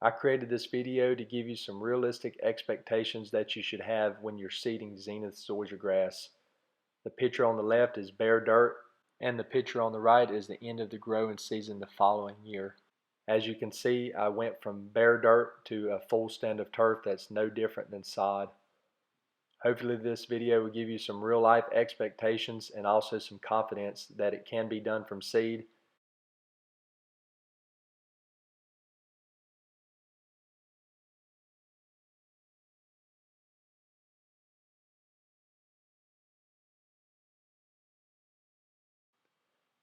I created this video to give you some realistic expectations that you should have when you're seeding Zenith Zoysia grass. The picture on the left is bare dirt, and the picture on the right is the end of the growing season the following year. As you can see, I went from bare dirt to a full stand of turf that's no different than sod. Hopefully this video will give you some real life expectations and also some confidence that it can be done from seed.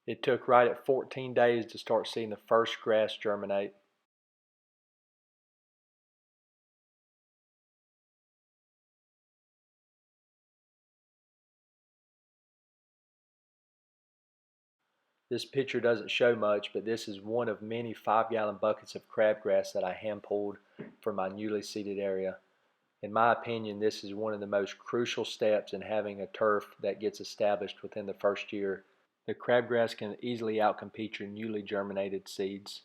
It took right at 14 days to start seeing the first grass germinate. This picture doesn't show much, but this is one of many 5-gallon buckets of crabgrass that I hand pulled for my newly seeded area. In my opinion, this is one of the most crucial steps in having a turf that gets established within the first year. The crabgrass can easily outcompete your newly germinated seeds.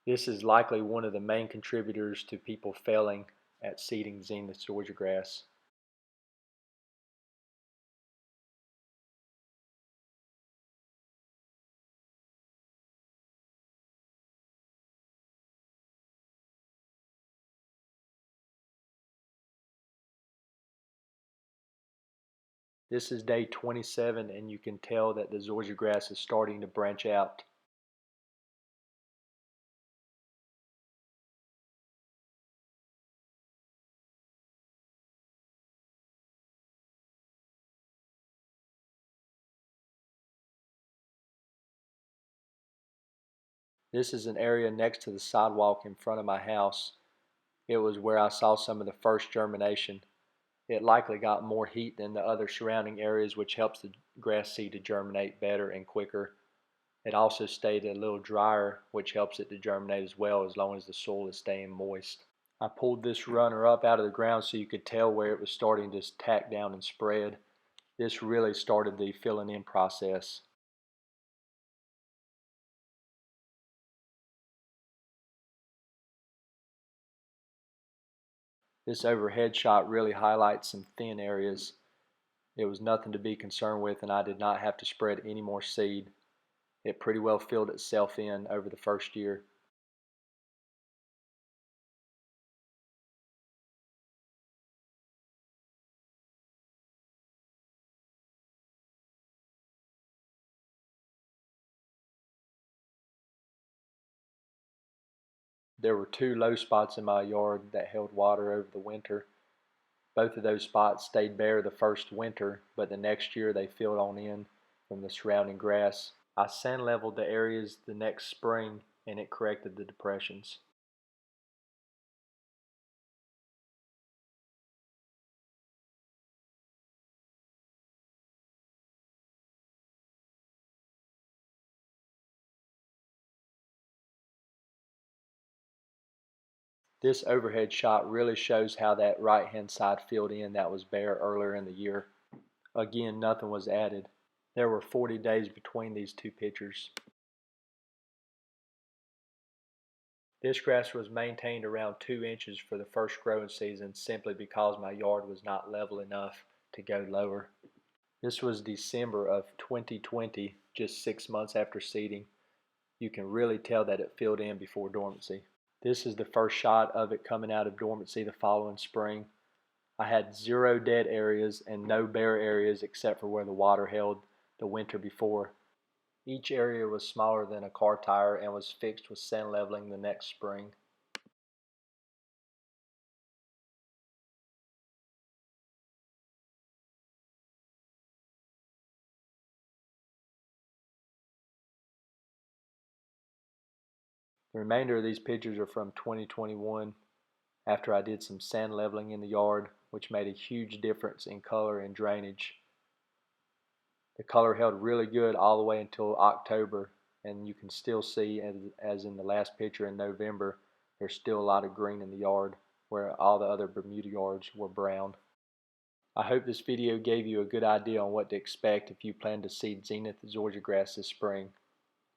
This is likely one of the main contributors to people failing at seeding Zenith Zoysia grass. This is day 27, and you can tell that the zoysia grass is starting to branch out. This is an area next to the sidewalk in front of my house. It was where I saw some of the first germination. It likely got more heat than the other surrounding areas, which helps the grass seed to germinate better and quicker. It also stayed a little drier, which helps it to germinate as well, as long as the soil is staying moist. I pulled this runner up out of the ground so you could tell where it was starting to tack down and spread. This really started the filling in process. This overhead shot really highlights some thin areas. It was nothing to be concerned with, and I did not have to spread any more seed. It pretty well filled itself in over the first year. There were 2 low spots in my yard that held water over the winter. Both of those spots stayed bare the first winter, but the next year they filled on in from the surrounding grass. I sand leveled the areas the next spring, and it corrected the depressions. This overhead shot really shows how that right hand side filled in that was bare earlier in the year. Again, nothing was added. There were 40 days between these 2 pictures. This grass was maintained around 2 inches for the first growing season simply because my yard was not level enough to go lower. This was December of 2020, just 6 months after seeding. You can really tell that it filled in before dormancy. This is the first shot of it coming out of dormancy the following spring. I had 0 dead areas and no bare areas except for where the water held the winter before. Each area was smaller than a car tire and was fixed with sand leveling the next spring. The remainder of these pictures are from 2021 after I did some sand leveling in the yard, which made a huge difference in color and drainage. The color held really good all the way until October, and you can still see, as in the last picture in November, there's still a lot of green in the yard where all the other Bermuda yards were brown. I hope this video gave you a good idea on what to expect if you plan to seed Zenith Zoysia grass this spring.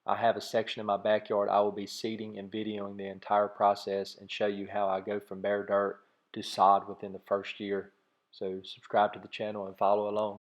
I have a section in my backyard I will be seeding and videoing the entire process and show you how I go from bare dirt to sod within the first year. So subscribe to the channel and follow along.